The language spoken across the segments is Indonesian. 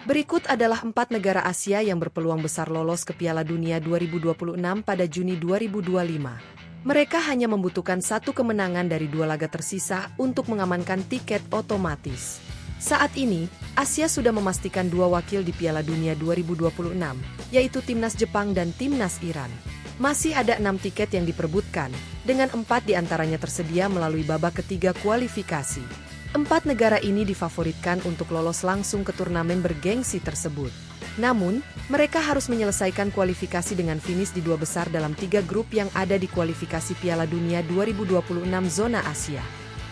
Berikut adalah 4 negara Asia yang berpeluang besar lolos ke Piala Dunia 2026 pada Juni 2025. Mereka hanya membutuhkan satu kemenangan dari 2 laga tersisa untuk mengamankan tiket otomatis. Saat ini, Asia sudah memastikan 2 wakil di Piala Dunia 2026, yaitu Timnas Jepang dan Timnas Iran. Masih ada 6 tiket yang diperebutkan, dengan 4 diantaranya tersedia melalui babak ketiga kualifikasi. 4 negara ini difavoritkan untuk lolos langsung ke turnamen bergengsi tersebut. Namun, mereka harus menyelesaikan kualifikasi dengan finish di 2 besar dalam 3 grup yang ada di kualifikasi Piala Dunia 2026 zona Asia.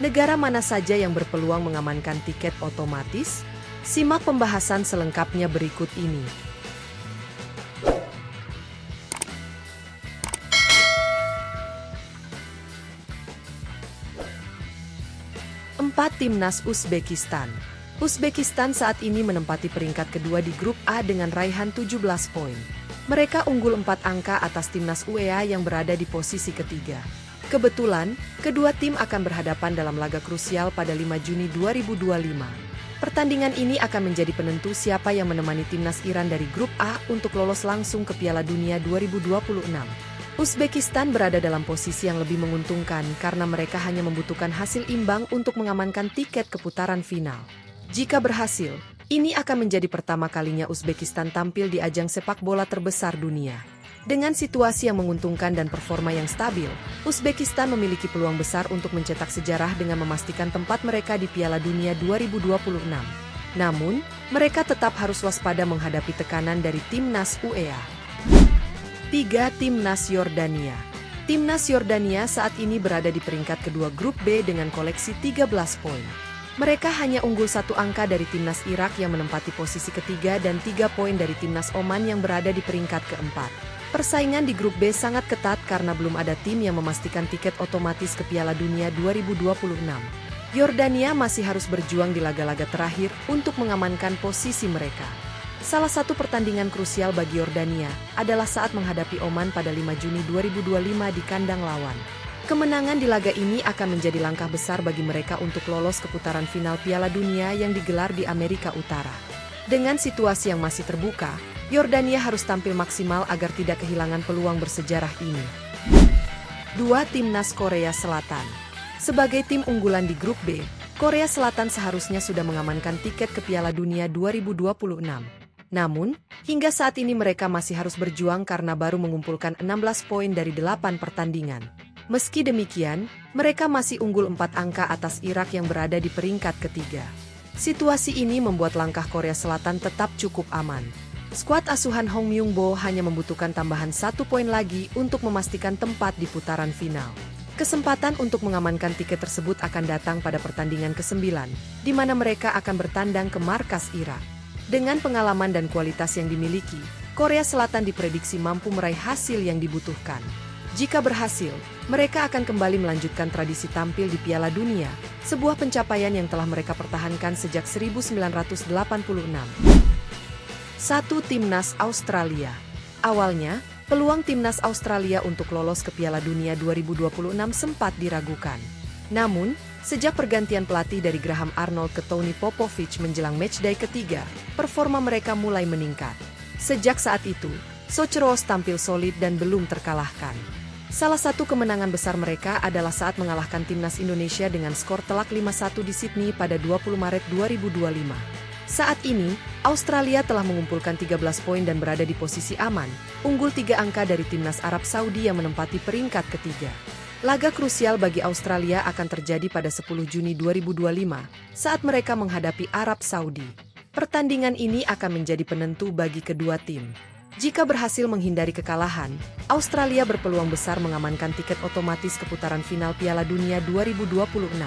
Negara mana saja yang berpeluang mengamankan tiket otomatis? Simak pembahasan selengkapnya berikut ini. 4. Timnas Uzbekistan. Uzbekistan saat ini menempati peringkat kedua di grup A dengan raihan 17 poin. Mereka unggul 4 angka atas timnas UEA yang berada di posisi ketiga. Kebetulan, kedua tim akan berhadapan dalam laga krusial pada 5 Juni 2025. Pertandingan ini akan menjadi penentu siapa yang menemani timnas Iran dari grup A untuk lolos langsung ke Piala Dunia 2026. Uzbekistan berada dalam posisi yang lebih menguntungkan karena mereka hanya membutuhkan hasil imbang untuk mengamankan tiket ke putaran final. Jika berhasil, ini akan menjadi pertama kalinya Uzbekistan tampil di ajang sepak bola terbesar dunia. Dengan situasi yang menguntungkan dan performa yang stabil, Uzbekistan memiliki peluang besar untuk mencetak sejarah dengan memastikan tempat mereka di Piala Dunia 2026. Namun, mereka tetap harus waspada menghadapi tekanan dari timnas UEA. 3. Timnas Yordania. Timnas Yordania saat ini berada di peringkat kedua grup B dengan koleksi 13 poin. Mereka hanya unggul 1 angka dari timnas Irak yang menempati posisi ketiga dan 3 poin dari timnas Oman yang berada di peringkat keempat. Persaingan di grup B sangat ketat karena belum ada tim yang memastikan tiket otomatis ke Piala Dunia 2026. Yordania masih harus berjuang di laga-laga terakhir untuk mengamankan posisi mereka. Salah satu pertandingan krusial bagi Yordania adalah saat menghadapi Oman pada 5 Juni 2025 di kandang lawan. Kemenangan di laga ini akan menjadi langkah besar bagi mereka untuk lolos ke putaran final Piala Dunia yang digelar di Amerika Utara. Dengan situasi yang masih terbuka, Yordania harus tampil maksimal agar tidak kehilangan peluang bersejarah ini. 2. Timnas Korea Selatan. Sebagai tim unggulan di grup B, Korea Selatan seharusnya sudah mengamankan tiket ke Piala Dunia 2026. Namun, hingga saat ini mereka masih harus berjuang karena baru mengumpulkan 16 poin dari 8 pertandingan. Meski demikian, mereka masih unggul 4 angka atas Irak yang berada di peringkat ketiga. Situasi ini membuat langkah Korea Selatan tetap cukup aman. Skuad asuhan Hong Myung-bo hanya membutuhkan tambahan 1 poin lagi untuk memastikan tempat di putaran final. Kesempatan untuk mengamankan tiket tersebut akan datang pada pertandingan ke-9, di mana mereka akan bertandang ke markas Irak. Dengan pengalaman dan kualitas yang dimiliki, Korea Selatan diprediksi mampu meraih hasil yang dibutuhkan. Jika berhasil, mereka akan kembali melanjutkan tradisi tampil di Piala Dunia, sebuah pencapaian yang telah mereka pertahankan sejak 1986. 1. Timnas Australia. Awalnya, peluang timnas Australia untuk lolos ke Piala Dunia 2026 sempat diragukan. Namun, sejak pergantian pelatih dari Graham Arnold ke Tony Popovich menjelang matchday ketiga, performa mereka mulai meningkat. Sejak saat itu, Socheros tampil solid dan belum terkalahkan. Salah satu kemenangan besar mereka adalah saat mengalahkan timnas Indonesia dengan skor telak 5-1 di Sydney pada 20 Maret 2025. Saat ini, Australia telah mengumpulkan 13 poin dan berada di posisi aman, unggul 3 angka dari timnas Arab Saudi yang menempati peringkat ketiga. Laga krusial bagi Australia akan terjadi pada 10 Juni 2025 saat mereka menghadapi Arab Saudi. Pertandingan ini akan menjadi penentu bagi kedua tim. Jika berhasil menghindari kekalahan, Australia berpeluang besar mengamankan tiket otomatis ke putaran final Piala Dunia 2026.